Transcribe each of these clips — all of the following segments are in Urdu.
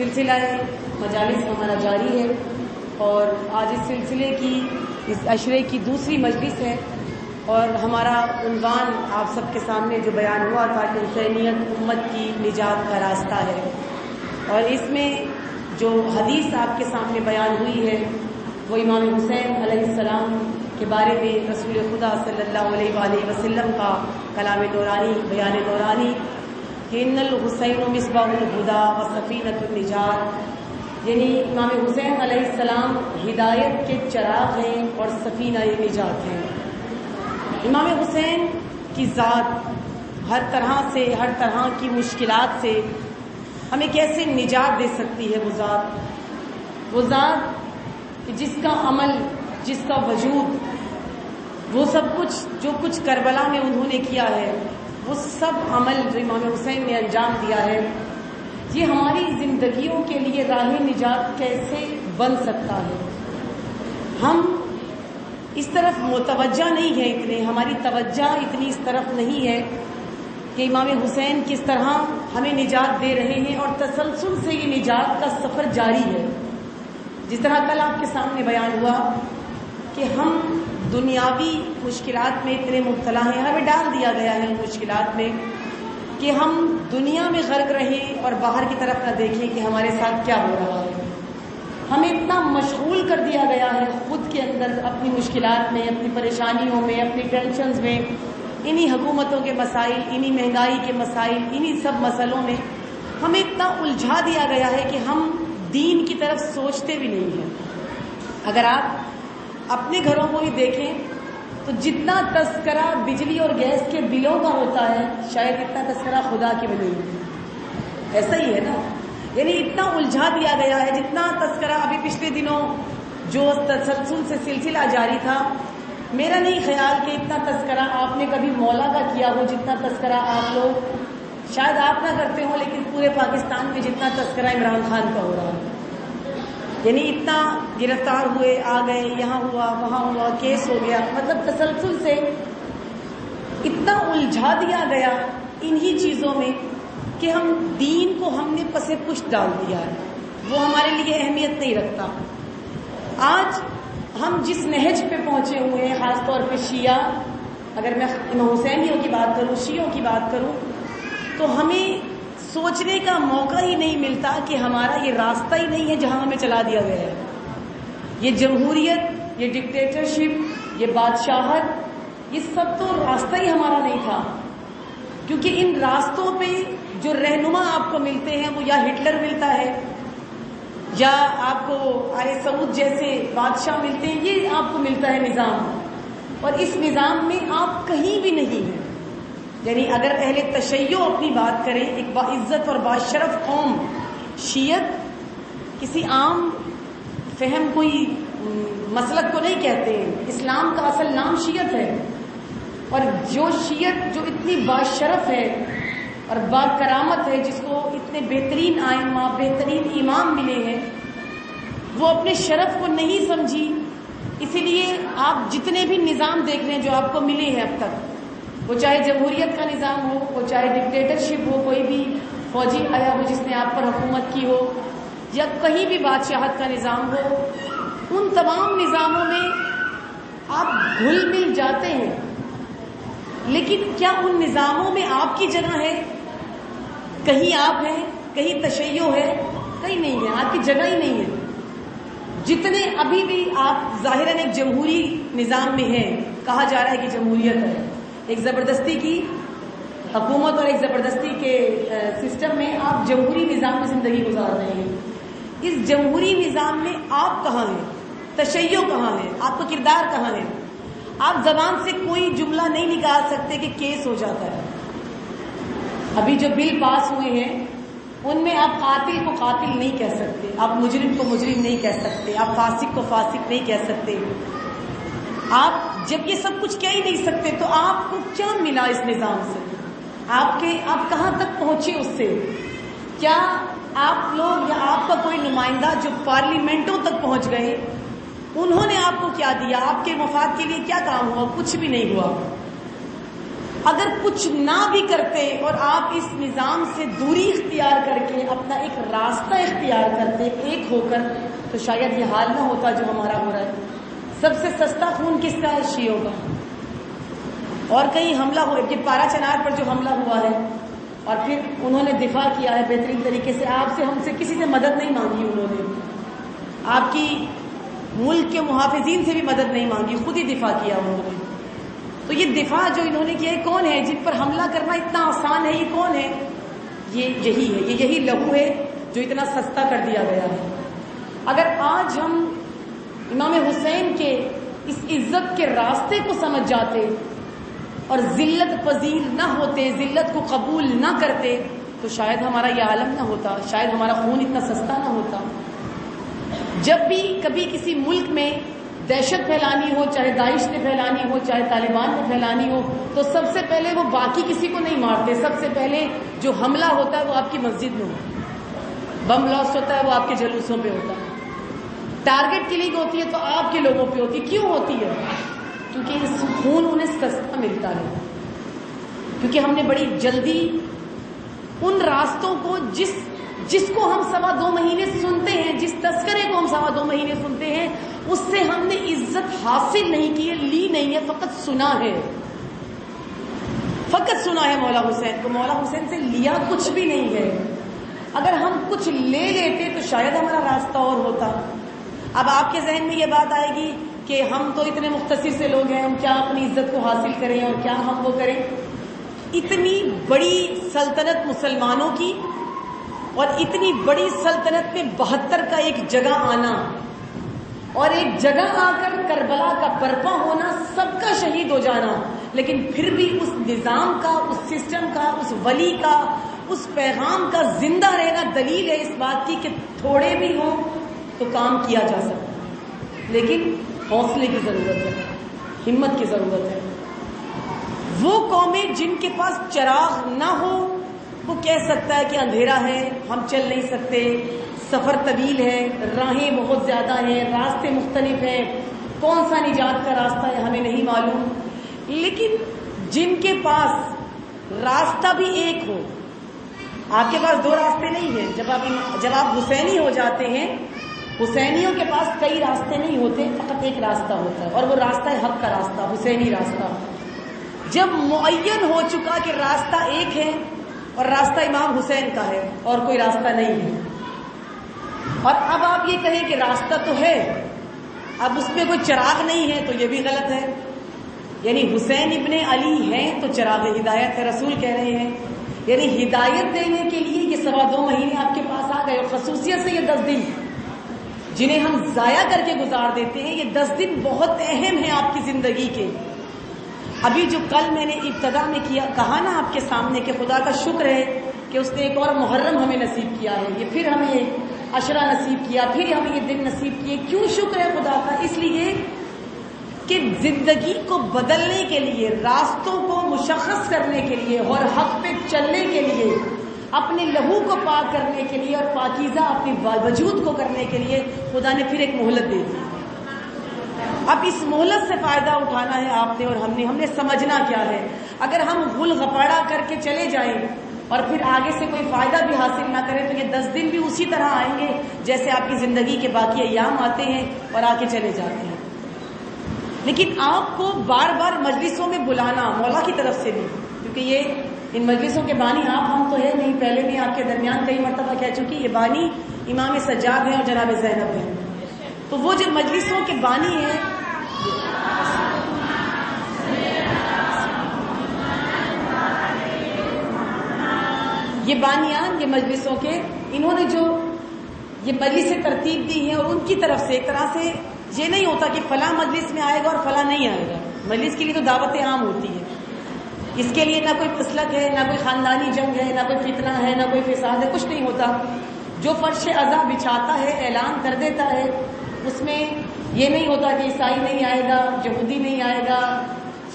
سلسلہ مجالس ہمارا جاری ہے اور آج اس سلسلے کی اس عشرے کی دوسری مجلس ہے اور ہمارا عنوان آپ سب کے سامنے جو بیان ہوا تھا کہ حسینیت امت کی نجات کا راستہ ہے، اور اس میں جو حدیث آپ کے سامنے بیان ہوئی ہے وہ امام حسین علیہ السلام کے بارے میں رسول خدا صلی اللہ علیہ وآلہ وسلم کا کلام نورانی، بیان نورانی کہ ان الحسین مصباح الہدی و سفینۃ النجات، یعنی امام حسین علیہ السلام ہدایت کے چراغ ہیں اور سفینہ نجات ہیں۔ امام حسین کی ذات ہر طرح کی مشکلات سے ہمیں کیسے نجات دے سکتی ہے۔ وہ ذات جس کا عمل، جس کا وجود، وہ سب کچھ جو کچھ کربلا میں انہوں نے کیا ہے، وہ سب عمل جو امام حسین نے انجام دیا ہے، یہ ہماری زندگیوں کے لیے راہ نجات کیسے بن سکتا ہے۔ ہم اس طرف متوجہ نہیں ہیں، ہماری توجہ اتنی اس طرف نہیں ہے کہ امام حسین کس طرح ہمیں نجات دے رہے ہیں اور تسلسل سے یہ نجات کا سفر جاری ہے۔ جس طرح کل آپ کے سامنے بیان ہوا کہ ہم دنیاوی مشکلات میں اتنے مبتلا ہیں، ہمیں ڈال دیا گیا ہے ان مشکلات میں کہ ہم دنیا میں غرق رہیں اور باہر کی طرف نہ دیکھیں کہ ہمارے ساتھ کیا ہو رہا ہے۔ ہمیں اتنا مشغول کر دیا گیا ہے خود کے اندر، اپنی مشکلات میں، اپنی پریشانیوں میں، اپنی ٹینشنز میں، انہی حکومتوں کے مسائل، انہی مہنگائی کے مسائل، انہی سب مسئلوں میں ہمیں اتنا الجھا دیا گیا ہے کہ ہم دین کی طرف سوچتے بھی نہیں ہیں۔ اگر آپ اپنے گھروں کو ہی دیکھیں تو جتنا تذکرہ بجلی اور گیس کے بلوں کا ہوتا ہے، شاید اتنا تذکرہ خدا کے بھی نہیں ہے۔ ایسا ہی ہے نا، یعنی اتنا الجھا دیا گیا ہے۔ جتنا تذکرہ ابھی پچھلے دنوں جو تسلسل سے سلسلہ جاری تھا، میرا نہیں خیال کہ اتنا تذکرہ آپ نے کبھی مولا کا کیا ہو جتنا تذکرہ آپ لوگ، شاید آپ نہ کرتے ہوں، لیکن پورے پاکستان میں جتنا تذکرہ عمران خان کا ہو رہا ہے۔ یعنی اتنا گرفتار ہوئے، آ گئے، یہاں ہوا، وہاں ہوا، کیس ہو گیا، مطلب تسلسل سے اتنا الجھا دیا گیا انہی چیزوں میں کہ ہم دین کو ہم نے پس پشت ڈال دیا ہے، وہ ہمارے لیے اہمیت نہیں رکھتا۔ آج ہم جس نہج پہ پہنچے ہوئے ہیں، خاص طور پہ شیعہ، اگر میں امام حسینیوں کی بات کروں، شیعوں کی بات کروں، تو ہمیں سوچنے کا موقع ہی نہیں ملتا کہ ہمارا یہ راستہ ہی نہیں ہے جہاں ہمیں چلا دیا گیا ہے۔ یہ جمہوریت، یہ ڈکٹیٹرشپ، یہ بادشاہت، یہ سب تو راستہ ہی ہمارا نہیں تھا، کیونکہ ان راستوں پہ جو رہنما آپ کو ملتے ہیں وہ یا ہٹلر ملتا ہے یا آپ کو آل سعود جیسے بادشاہ ملتے ہیں، یہ آپ کو ملتا ہے نظام، اور اس نظام میں آپ کہیں بھی نہیں ہیں۔ یعنی اگر اہل تشیع اپنی بات کریں، ایک باعزت اور باشرف قوم شیعت کسی عام فہم کوئی مسلک کو نہیں کہتے ہیں، اسلام کا اصل نام شیعت ہے، اور جو شیعت جو اتنی باشرف ہے اور با کرامت ہے، جس کو اتنے بہترین آئمہ، بہترین امام ملے ہیں، وہ اپنے شرف کو نہیں سمجھی۔ اسی لیے آپ جتنے بھی نظام دیکھ لیں جو آپ کو ملے ہیں اب تک، وہ چاہے جمہوریت کا نظام ہو، وہ چاہے ڈکٹیٹرشپ ہو، کوئی بھی فوجی آیا ہو جس نے آپ پر حکومت کی ہو، یا کہیں بھی بادشاہت کا نظام ہو، ان تمام نظاموں میں آپ گھل مل جاتے ہیں، لیکن کیا ان نظاموں میں آپ کی جگہ ہے؟ کہیں آپ ہیں، کہیں تشیع ہے، کہیں نہیں ہے، آپ کی جگہ ہی نہیں ہے۔ جتنے ابھی بھی آپ ظاہراً ایک جمہوری نظام میں ہیں، کہا جا رہا ہے کہ جمہوریت ہے، ایک زبردستی کی حکومت اور ایک زبردستی کے سسٹم میں آپ جمہوری نظام میں زندگی گزار رہے ہیں۔ اس جمہوری نظام میں آپ کہاں ہیں؟ تشیع کہاں ہے؟ آپ کا کردار کہاں ہے؟ آپ زبان سے کوئی جملہ نہیں نکال سکتے کہ کیس ہو جاتا ہے۔ ابھی جو بل پاس ہوئے ہیں ان میں آپ قاتل کو قاتل نہیں کہہ سکتے، آپ مجرم کو مجرم نہیں کہہ سکتے، آپ فاسق کو فاسق نہیں کہہ سکتے۔ آپ جب یہ سب کچھ کہہ ہی نہیں سکتے تو آپ کو کیا ملا اس نظام سے؟ آپ کہاں تک پہنچے اس سے؟ کیا آپ لوگ یا آپ کا کوئی نمائندہ جو پارلیمنٹوں تک پہنچ گئے، انہوں نے آپ کو کیا دیا؟ آپ کے مفاد کے لیے کیا کام ہوا؟ کچھ بھی نہیں ہوا۔ اگر کچھ نہ بھی کرتے اور آپ اس نظام سے دوری اختیار کر کے اپنا ایک راستہ اختیار کرتے ایک ہو کر، تو شاید یہ حال نہ ہوتا جو ہمارا ہو رہا ہے۔ سب سے سستا خون کس کا ہے؟ شیعوں کا۔ اور کہیں حملہ ہوا، یہ پارا چنار پر جو حملہ ہوا ہے، اور پھر انہوں نے دفاع کیا ہے بہترین طریقے سے، آپ سے ہم سے کسی سے مدد نہیں مانگی، انہوں نے آپ کی ملک کے محافظین سے بھی مدد نہیں مانگی، خود ہی دفاع کیا انہوں نے۔ تو یہ دفاع جو انہوں نے کیا ہے، کون ہے جن پر حملہ کرنا اتنا آسان ہے؟ یہ کون ہے؟ یہی ہے، یہی لہو ہے جو اتنا سستا کر دیا گیا ہے۔ اگر آج ہم امام حسین کے اس عزت کے راستے کو سمجھ جاتے اور ذلت پذیر نہ ہوتے، ذلت کو قبول نہ کرتے، تو شاید ہمارا یہ عالم نہ ہوتا، شاید ہمارا خون اتنا سستا نہ ہوتا۔ جب بھی کبھی کسی ملک میں دہشت پھیلانی ہو، چاہے داعش نے پھیلانی ہو، چاہے طالبان نے پھیلانی ہو، تو سب سے پہلے وہ باقی کسی کو نہیں مارتے، سب سے پہلے جو حملہ ہوتا ہے وہ آپ کی مسجد میں ہوتا ہے، بم بلاسٹ ہوتا ہے وہ آپ کے جلوسوں پہ ہوتا ہے، ٹارگٹ کلنگ ہوتی ہے تو آپ کے لوگوں پہ ہوتی ہے۔ کیوں ہوتی ہے؟ کیونکہ اس خون انہیں سستا ملتا ہے، کیونکہ ہم نے بڑی جلدی ان راستوں کو جس کو ہم 2.25 مہینے سنتے ہیں، جس تذکرے کو ہم 2.25 مہینے سنتے ہیں، اس سے ہم نے عزت حاصل نہیں کی ہے، لی نہیں ہے، فقط سنا ہے، فقط سنا ہے مولا حسین کو۔ مولا حسین سے لیا کچھ بھی نہیں ہے۔ اگر ہم کچھ لے لیتے تو شاید ہمارا راستہ اور ہوتا۔ اب آپ کے ذہن میں یہ بات آئے گی کہ ہم تو اتنے مختصر سے لوگ ہیں، ہم کیا اپنی عزت کو حاصل کریں اور کیا ہم وہ کریں۔ اتنی بڑی سلطنت مسلمانوں کی، اور اتنی بڑی سلطنت میں 72 کا ایک جگہ آنا، اور ایک جگہ آ کر کربلا کا برپا ہونا، سب کا شہید ہو جانا، لیکن پھر بھی اس نظام کا، اس سسٹم کا، اس ولی کا، اس پیغام کا زندہ رہنا دلیل ہے اس بات کی کہ تھوڑے بھی ہوں تو کام کیا جا سکتا، لیکن حوصلے کی ضرورت ہے، ہمت کی ضرورت ہے۔ وہ قومیں جن کے پاس چراغ نہ ہو، وہ کہہ سکتا ہے کہ اندھیرا ہے، ہم چل نہیں سکتے، سفر طویل ہے، راہیں بہت زیادہ ہیں، راستے مختلف ہیں، کون سا نجات کا راستہ ہے ہمیں نہیں معلوم۔ لیکن جن کے پاس راستہ بھی ایک ہو، آپ کے پاس 2 راستے نہیں ہیں، جب آپ حسینی ہو جاتے ہیں، حسینیوں کے پاس کئی راستے نہیں ہوتے، فقط ایک راستہ ہوتا ہے، اور وہ راستہ ہے حق کا راستہ، حسینی راستہ۔ جب معین ہو چکا کہ راستہ ایک ہے اور راستہ امام حسین کا ہے اور کوئی راستہ نہیں ہے، اور اب آپ یہ کہیں کہ راستہ تو ہے، اب اس میں کوئی چراغ نہیں ہے، تو یہ بھی غلط ہے۔ یعنی حسین ابن علی ہیں تو چراغ ہدایت ہے، رسول کہہ رہے ہیں، یعنی ہدایت دینے کے لیے یہ 2.25 مہینے آپ کے پاس آ گئے، اور خصوصیت سے یہ 10 دن جنہیں ہم ضائع کر کے گزار دیتے ہیں، یہ 10 دن بہت اہم ہیں آپ کی زندگی کے۔ ابھی جو کل میں نے ابتدا میں کہا نا آپ کے سامنے کہ خدا کا شکر ہے کہ اس نے ایک اور محرم ہمیں نصیب کیا ہے، یہ پھر ہمیں عشرہ نصیب کیا، پھر ہمیں یہ دن نصیب کیے۔ کیوں شکر ہے خدا کا؟ اس لیے کہ زندگی کو بدلنے کے لیے، راستوں کو مشخص کرنے کے لیے اور حق پہ چلنے کے لیے، اپنے لہو کو پاک کرنے کے لیے اور پاکیزہ اپنے وجود کو کرنے کے لیے خدا نے پھر ایک مہلت دے دی۔ اب اس مہلت سے فائدہ اٹھانا ہے آپ نے اور ہم نے سمجھنا کیا ہے۔ اگر ہم غل غپاڑا کر کے چلے جائیں اور پھر آگے سے کوئی فائدہ بھی حاصل نہ کریں تو یہ 10 دن بھی اسی طرح آئیں گے جیسے آپ کی زندگی کے باقی ایام آتے ہیں اور آ کے چلے جاتے ہیں۔ لیکن آپ کو بار بار مجلسوں میں بلانا مولا کی طرف سے بھی، کیونکہ یہ ان مجلسوں کے بانی آپ ہم تو ہے نہیں، پہلے بھی آپ کے درمیان کئی مرتبہ کہہ چکی، یہ بانی امام سجاد ہیں اور جناب زینب ہیں، تو وہ جو مجلسوں کے بانی ہیں، یہ بانیان، یہ مجلسوں کے، انہوں نے جو یہ مجلسیں ترتیب دی ہیں، اور ان کی طرف سے ایک طرح سے یہ نہیں ہوتا کہ فلاں مجلس میں آئے گا اور فلاں نہیں آئے گا۔ مجلس کے لیے تو دعوت عام ہوتی ہے، اس کے لیے نہ کوئی مسلک ہے، نہ کوئی خاندانی جنگ ہے، نہ کوئی فتنہ ہے، نہ کوئی فساد ہے، کچھ نہیں ہوتا۔ جو فرش عزا بچھاتا ہے، اعلان کر دیتا ہے، اس میں یہ نہیں ہوتا کہ عیسائی نہیں آئے گا، یہودی نہیں آئے گا،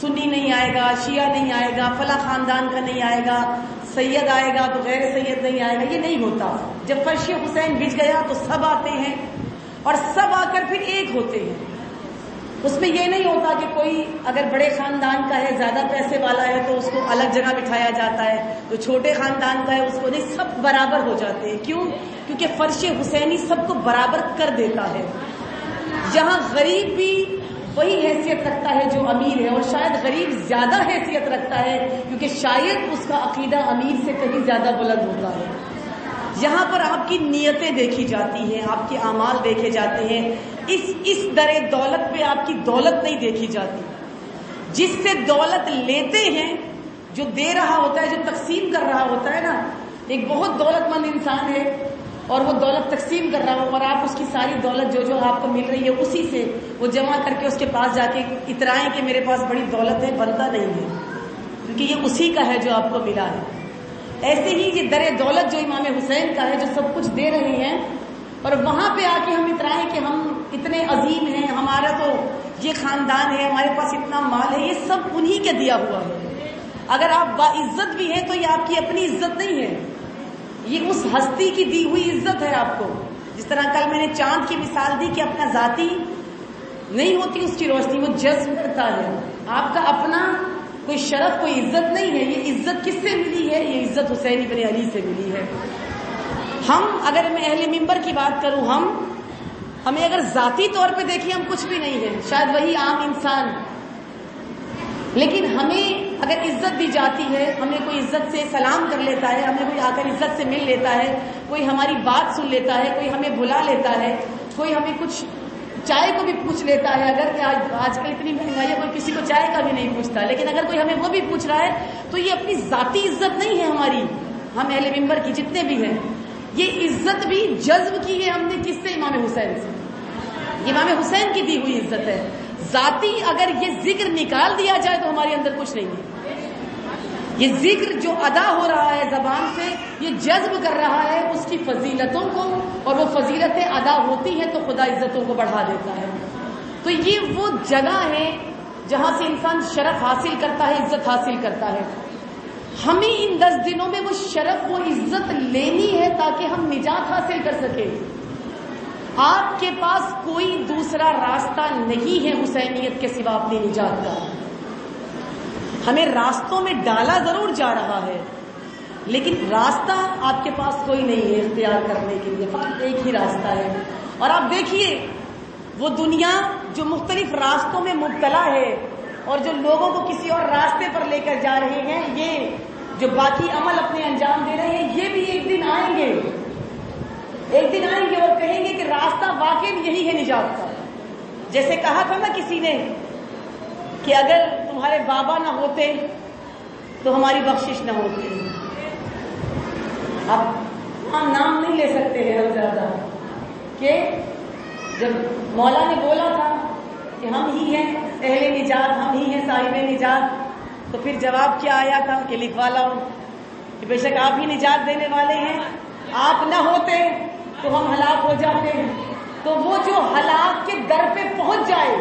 سنی نہیں آئے گا، شیعہ نہیں آئے گا، فلاں خاندان کا نہیں آئے گا، سید آئے گا تو غیر سید نہیں آئے گا، یہ نہیں ہوتا۔ جب فرش حسین بچ گیا تو سب آتے ہیں اور سب آ کر پھر ایک ہوتے ہیں۔ اس میں یہ نہیں ہوتا کہ کوئی اگر بڑے خاندان کا ہے، زیادہ پیسے والا ہے تو اس کو الگ جگہ بٹھایا جاتا ہے، جو چھوٹے خاندان کا ہے اس کو نہیں، سب برابر ہو جاتے ہیں۔ کیوں؟ کیونکہ فرش حسینی سب کو برابر کر دیتا ہے۔ جہاں غریب بھی وہی حیثیت رکھتا ہے جو امیر ہے، اور شاید غریب زیادہ حیثیت رکھتا ہے کیونکہ شاید اس کا عقیدہ امیر سے کہیں زیادہ بلند ہوتا ہے۔ یہاں پر آپ کی نیتیں دیکھی جاتی ہیں، آپ کے اعمال دیکھے جاتے ہیں، اس در دولت پہ آپ کی دولت نہیں دیکھی جاتی۔ جس سے دولت لیتے ہیں، جو دے رہا ہوتا ہے، جو تقسیم کر رہا ہوتا ہے نا، ایک بہت دولت مند انسان ہے اور وہ دولت تقسیم کر رہا ہو، اور آپ اس کی ساری دولت جو آپ کو مل رہی ہے اسی سے وہ جمع کر کے اس کے پاس جا کے اترائیں کہ میرے پاس بڑی دولت ہے، بنتا نہیں ہے، کیونکہ یہ اسی کا ہے جو آپ کو ملا ہے۔ ایسے ہی یہ در دولت جو امام حسین کا ہے، جو سب کچھ دے رہے ہیں، اور وہاں پہ آ کے ہم اترائیں کہ ہم اتنے عظیم ہیں، ہمارا تو یہ خاندان ہے، ہمارے پاس اتنا مال ہے، یہ سب انہی کے دیا ہوا ہے۔ اگر آپ باعزت بھی ہیں تو یہ آپ کی اپنی عزت نہیں ہے، یہ اس ہستی کی دی ہوئی عزت ہے آپ کو۔ جس طرح کل میں نے چاند کی مثال دی کہ اپنا ذاتی نہیں ہوتی اس کی روشنی، وہ جذب کرتا ہے۔ آپ کا اپنا کوئی شرف، کوئی عزت نہیں ہے، یہ عزت کس سے ملی ہے؟ یہ عزت حسین ابن علی سے ملی ہے۔ ہم اگر میں اہل منبر کی بات کروں، ہمیں اگر ذاتی طور پہ دیکھیں ہم کچھ بھی نہیں ہیں، شاید وہی عام انسان، لیکن ہمیں اگر عزت دی جاتی ہے، ہمیں کوئی عزت سے سلام کر لیتا ہے، ہمیں کوئی آ کر عزت سے مل لیتا ہے، کوئی ہماری بات سن لیتا ہے، کوئی ہمیں بلا لیتا ہے، کوئی ہمیں کچھ چائے کو بھی پوچھ لیتا ہے، اگر کہ آج کل اتنی مہنگائی ہے کوئی کسی کو چائے کا بھی نہیں پوچھتا، لیکن اگر کوئی ہمیں وہ بھی پوچھ رہا ہے تو یہ اپنی ذاتی عزت نہیں ہے ہماری، ہم اہل منبر کی جتنے بھی ہیں، یہ عزت بھی جذب کی ہے ہم نے کس سے؟ امام حسین سے۔ یہ امام حسین کی دی ہوئی عزت ہے۔ ذاتی اگر یہ ذکر نکال دیا جائے تو ہمارے اندر کچھ نہیں ہے۔ یہ ذکر جو ادا ہو رہا ہے زبان سے، یہ جذب کر رہا ہے اس کی فضیلتوں کو، اور وہ فضیلتیں ادا ہوتی ہیں تو خدا عزتوں کو بڑھا دیتا ہے۔ تو یہ وہ جگہ ہے جہاں سے انسان شرف حاصل کرتا ہے، عزت حاصل کرتا ہے۔ ہمیں ان 10 دنوں میں وہ شرف، وہ عزت لینی ہے تاکہ ہم نجات حاصل کر سکیں۔ آپ کے پاس کوئی دوسرا راستہ نہیں ہے حسینیت کے سوا اپنی نجات کا۔ ہمیں راستوں میں ڈالا ضرور جا رہا ہے، لیکن راستہ آپ کے پاس کوئی نہیں ہے اختیار کرنے کے لیے، فقط ایک ہی راستہ ہے۔ اور آپ دیکھیے وہ دنیا جو مختلف راستوں میں مبتلا ہے اور جو لوگوں کو کسی اور راستے پر لے کر جا رہے ہیں، یہ جو باقی عمل اپنے انجام دے رہے ہیں، یہ بھی ایک دن آئیں گے، ایک دن آئیں گے اور کہیں گے کہ راستہ واقعی یہی ہے نجات کا۔ جیسے کہا تھا نا کسی نے کہ اگر تمہارے بابا نہ ہوتے تو ہماری بخشش نہ ہوتی۔ اب ہم نام نہیں لے سکتے ہیں ہم زیادہ، کہ جب مولا نے بولا تھا کہ ہم ہی ہیں اہل نجات، ہم ہی ہیں صاحب نجات، تو پھر جواب کیا آیا تھا کہ لکھوا لاؤ کہ بے شک آپ ہی نجات دینے والے ہیں، آپ نہ ہوتے تو ہم ہلاک ہو جاتے ہیں۔ تو وہ جو ہلاک کے در پہ پہنچ جائے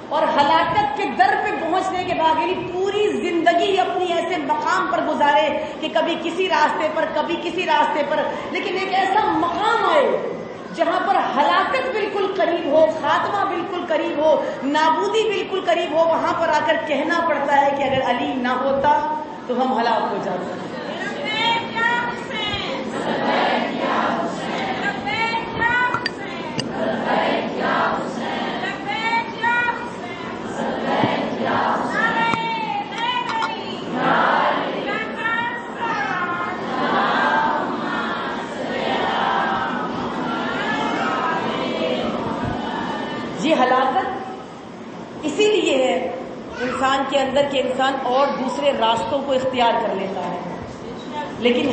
اور ہلاکت کے در پہ پہنچنے کے بعد یعنی پوری زندگی اپنی ایسے مقام پر گزارے کہ کبھی کسی راستے پر، کبھی کسی راستے پر، لیکن ایک ایسا مقام آئے جہاں پر ہلاکت بالکل قریب ہو، خاتمہ بالکل قریب ہو، نابودی بالکل قریب ہو، وہاں پر آ کر کہنا پڑتا ہے کہ اگر علی نہ ہوتا تو ہم ہلاک ہو جاتے۔ یہ ہلاکت اسی لیے ہے انسان کے اندر کہ انسان اور دوسرے راستوں کو اختیار کر لیتا ہے، لیکن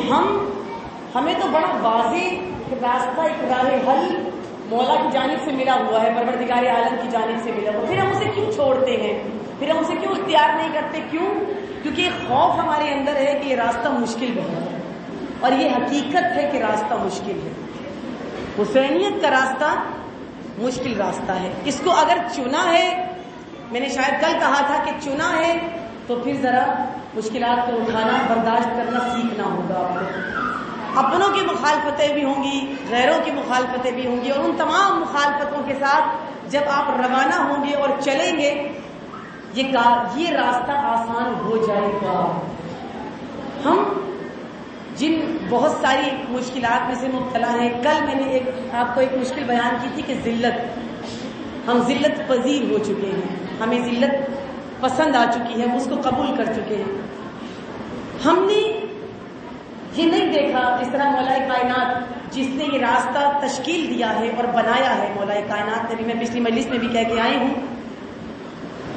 ہمیں تو بڑا واضح راستہ، ایک راہ حل مولا کی جانب سے ملا ہوا ہے، پروردگار عالم کی جانب سے ملا ہوا، پھر ہم اسے کیوں چھوڑتے ہیں؟ پھر ہم اسے کیوں اختیار نہیں کرتے؟ کیوں؟ کیونکہ ایک خوف ہمارے اندر ہے کہ یہ راستہ مشکل بہت ہے، اور یہ حقیقت ہے کہ راستہ مشکل ہے۔ حسینیت کا راستہ مشکل راستہ ہے، اس کو اگر چنا ہے، میں نے شاید کل کہا تھا کہ چنا ہے تو پھر ذرا مشکلات کو اٹھانا، برداشت کرنا سیکھنا ہوگا آپ کو۔ اپنوں کی مخالفتیں بھی ہوں گی، غیروں کی مخالفتیں بھی ہوں گی، اور ان تمام مخالفتوں کے ساتھ جب آپ روانہ ہوں گے اور چلیں گے یہ راستہ آسان ہو جائے گا. ہم جن بہت ساری مشکلات میں سے مبتلا ہیں، کل میں نے آپ کو ایک مشکل بیان کی تھی کہ ذلت، ہم ذلت پذیر ہو چکے ہیں، ہمیں ذلت پسند آ چکی ہے، ہم اس کو قبول کر چکے ہیں. ہم نے یہ نہیں دیکھا جس طرح مولا کائنات جس نے یہ راستہ تشکیل دیا ہے اور بنایا ہے، مولا کائنات نے بھی، میں پچھلی مجلس میں بھی کہہ کے آئی ہوں،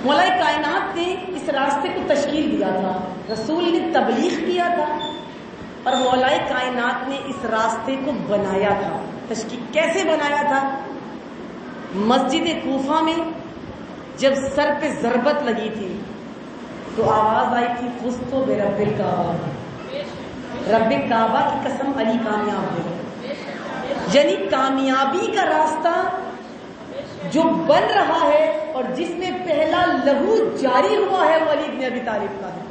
مولا کائنات نے اس راستے کو تشکیل دیا تھا، رسول نے تبلیغ کیا تھا، اور مولا کائنات نے اس راستے کو بنایا تھا. تشکیل کیسے بنایا تھا؟ مسجد کوفہ میں جب سر پہ ضربت لگی تھی تو آواز آئی تھی فزتو برب الکعبہ، رب کعبہ کی قسم علی کامیاب ہے. یعنی کامیابی کا راستہ جو بن رہا ہے اور جس میں پہلا لہو جاری ہوا ہے وہ علی بن ابی طالب کا ہے.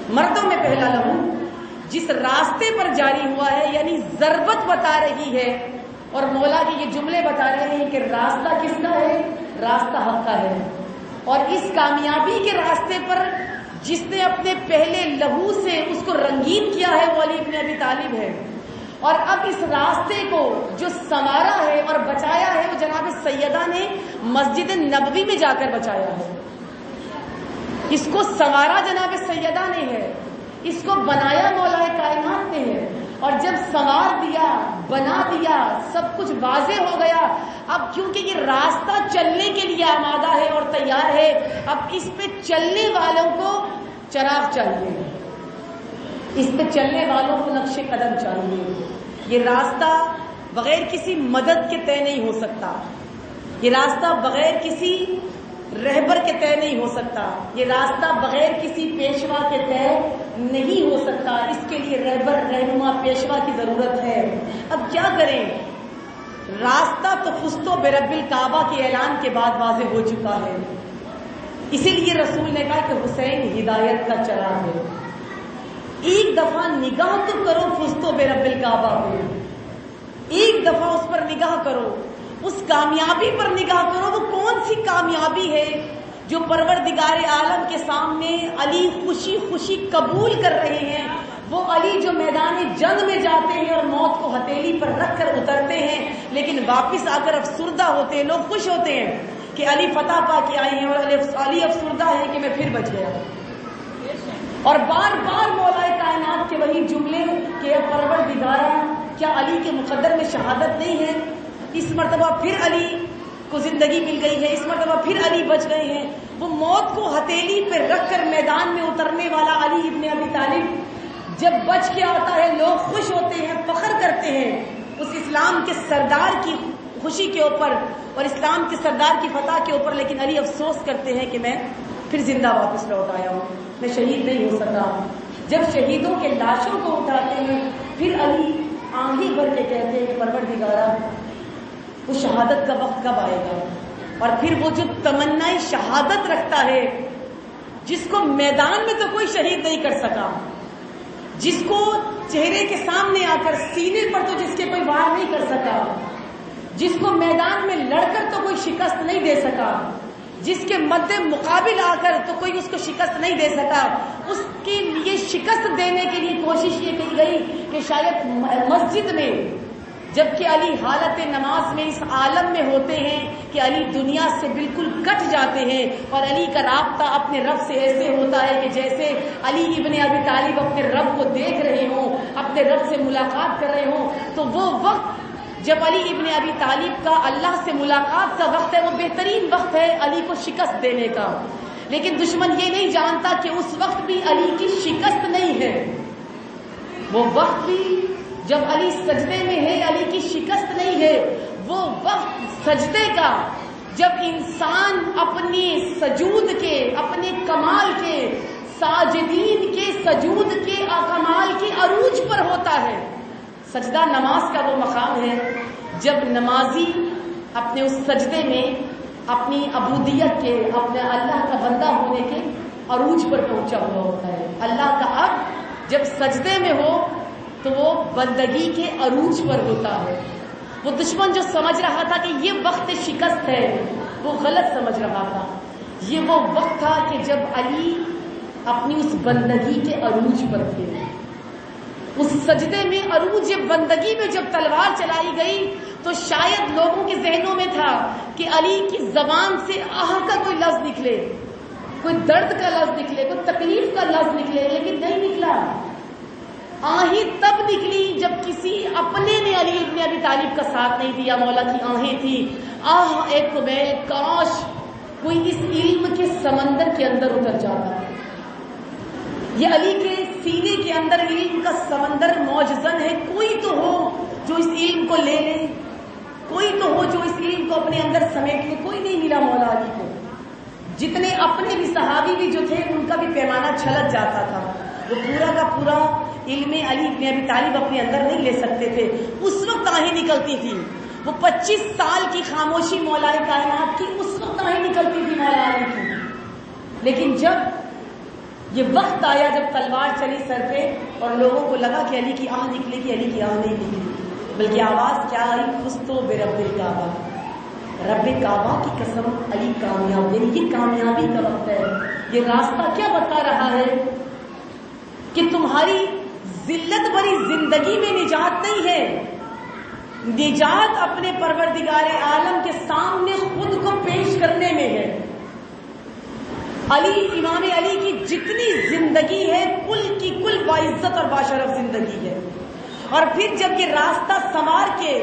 مردوں میں پہلا لہو جس راستے پر جاری ہوا ہے، یعنی ضربت بتا رہی ہے اور مولا کے یہ جملے بتا رہے ہیں کہ راستہ کس کا ہے؟ راستہ حق کا ہے. اور اس کامیابی کے راستے پر جس نے اپنے پہلے لہو سے اس کو رنگین کیا ہے وہ علی بن ابی طالب ہے. اور اب اس راستے کو جو سنوارا ہے اور بچایا ہے وہ جناب سیدہ نے مسجد نبوی میں جا کر بچایا ہے. اس کو سنوارا جناب سیدہ نے ہے، اس کو بنایا مولا کائنات نے ہے. اور جب سنوار دیا، بنا دیا، سب کچھ واضح ہو گیا، اب کیونکہ یہ راستہ چلنے کے لیے آمادہ ہے اور تیار ہے، اب اس پہ چلنے والوں کو چراغ چاہیے، اس پہ چلنے والوں کو نقش قدم چاہیے. یہ راستہ بغیر کسی مدد کے طے نہیں ہو سکتا، یہ راستہ بغیر کسی رہبر کے طے نہیں ہو سکتا، یہ راستہ بغیر کسی پیشوا کے طے نہیں ہو سکتا. اس کے لیے رہبر، رہنما، پیشوا کی ضرورت ہے. اب کیا کریں؟ راستہ تو فزتو برب الکعبہ کے اعلان کے بعد واضح ہو چکا ہے. اسی لیے رسول نے کہا کہ حسین ہدایت کا چراغ ہے. ایک دفعہ نگاہ تو کرو فزتو برب الکعبہ پہ، ایک دفعہ اس پر نگاہ کرو، اس کامیابی پر نگاہ کرو. وہ کون سی کامیابی ہے جو پروردگار عالم کے سامنے علی خوشی خوشی قبول کر رہے ہیں؟ وہ علی جو میدان جنگ میں جاتے ہیں اور موت کو ہتھیلی پر رکھ کر اترتے ہیں، لیکن واپس آ کر افسردہ ہوتے ہیں. لوگ خوش ہوتے ہیں کہ علی فتح پا کے آئے ہیں اور علی افسردہ ہے کہ میں پھر بچ گیا. اور بار بار مولا کائنات کے وہی جملے کہ پروردگارا کیا علی کے مقدر میں شہادت نہیں ہے؟ اس مرتبہ پھر علی کو زندگی مل گئی ہے، اس مرتبہ پھر علی بچ گئے ہیں. وہ موت کو ہتھیلی پہ رکھ کر میدان میں اترنے والا علی ابن ابی طالب جب بچ کے آتا ہے، لوگ خوش ہوتے ہیں، فخر کرتے ہیں اس اسلام کے سردار کی خوشی کے اوپر اور اسلام کے سردار کی فتح کے اوپر. لیکن علی افسوس کرتے ہیں کہ میں پھر زندہ واپس لوٹ آیا ہوں، میں شہید نہیں ہو سکا. جب شہیدوں کے لاشوں کو اٹھاتے ہیں پھر علی آنکھیں بھر کے کہتے ہیں کہ پروردگارا وہ شہادت کا وقت کب آئے گا؟ اور پھر وہ جو تمنا شہادت رکھتا ہے، جس کو میدان میں تو کوئی شہید نہیں کر سکا، جس کو چہرے کے سامنے آ کر سینے پر تو جس کے کوئی وار نہیں کر سکا، جس کو میدان میں لڑ کر تو کوئی شکست نہیں دے سکا، جس کے مد مقابل آ کر تو کوئی اس کو شکست نہیں دے سکا، اس کے لیے شکست دینے کے لیے کوشش یہ کی گئی کہ شاید مسجد میں جبکہ علی حالت نماز میں اس عالم میں ہوتے ہیں کہ علی دنیا سے بالکل کٹ جاتے ہیں اور علی کا رابطہ اپنے رب سے ایسے ہوتا ہے کہ جیسے علی ابن ابی طالب اپنے رب کو دیکھ رہے ہوں، اپنے رب سے ملاقات کر رہے ہوں. تو وہ وقت جب علی ابن ابی طالب کا اللہ سے ملاقات کا وقت ہے، وہ بہترین وقت ہے علی کو شکست دینے کا. لیکن دشمن یہ نہیں جانتا کہ اس وقت بھی علی کی شکست نہیں ہے، وہ وقت بھی جب علی سجدے میں ہے علی کی شکست نہیں ہے. وہ وقت سجدے کا جب انسان اپنے سجود کے، اپنے کمال کے، ساجدین کے سجود کے کمال کے عروج پر ہوتا ہے. سجدہ نماز کا وہ مقام ہے جب نمازی اپنے اس سجدے میں اپنی عبودیت کے، اپنے اللہ کا بندہ ہونے کے عروج پر پہنچا ہوا ہوتا ہے. اللہ کا عبد جب سجدے میں ہو تو وہ بندگی کے عروج پر ہوتا ہے. وہ دشمن جو سمجھ رہا تھا کہ یہ وقت شکست ہے، وہ غلط سمجھ رہا تھا. یہ وہ وقت تھا کہ جب علی اپنی اس بندگی کے عروج پر تھے، اس سجدے میں عروج بندگی میں جب تلوار چلائی گئی تو شاید لوگوں کے ذہنوں میں تھا کہ علی کی زبان سے آہ کا کوئی لفظ نکلے، کوئی درد کا لفظ نکلے، کوئی تکلیف کا لفظ نکلے، لیکن نہیں نکلا. آہیں تب نکلی جب کسی اپنے نے علی ابن ابی طالب کا ساتھ نہیں دیا. مولا کی آہیں تھی، آہ ایک میں کاش کوئی اس علم کے سمندر کے اندر اتر جاتا. یہ علی کے سینے کے اندر علم کا سمندر موجزن ہے، کوئی تو ہو جو اس علم کو لے لے، کوئی تو ہو جو اس علم کو اپنے اندر سمیٹ لے. کوئی نہیں ملا مولا علی کو. جتنے اپنے بھی صحابی بھی جو تھے ان کا بھی پیمانہ چھلک جاتا تھا. وہ پورا کا پورا علم علی ابن ابی طالب اپنے اندر نہیں لے سکتے تھے. اس وقت آہیں نکلتی تھی. وہ 25 سال کی خاموشی مولا کائنات کی اس وقت آہیں نکلتی تھی مولا علی کی. لیکن جب یہ وقت آیا جب تلوار چلی سر پہ اور لوگوں کو لگا کہ علی کی آہ نکلے گی، علی کی آہ نہیں نکلی، بلکہ آواز کیا آئی، فزتو برب الکعبہ، رب کعبہ کی قسم علی کامیاب. یعنی یہ کامیابی کا وقت ہے. یہ راستہ کیا بتا رہا ہے کہ تمہاری ذلت بھری زندگی میں نجات نہیں ہے، نجات اپنے پروردگار عالم کے سامنے خود کو پیش کرنے میں ہے. علی امام علی کی جتنی زندگی ہے کل کی کل باعزت اور باشرف زندگی ہے. اور پھر جب یہ راستہ سنوار کے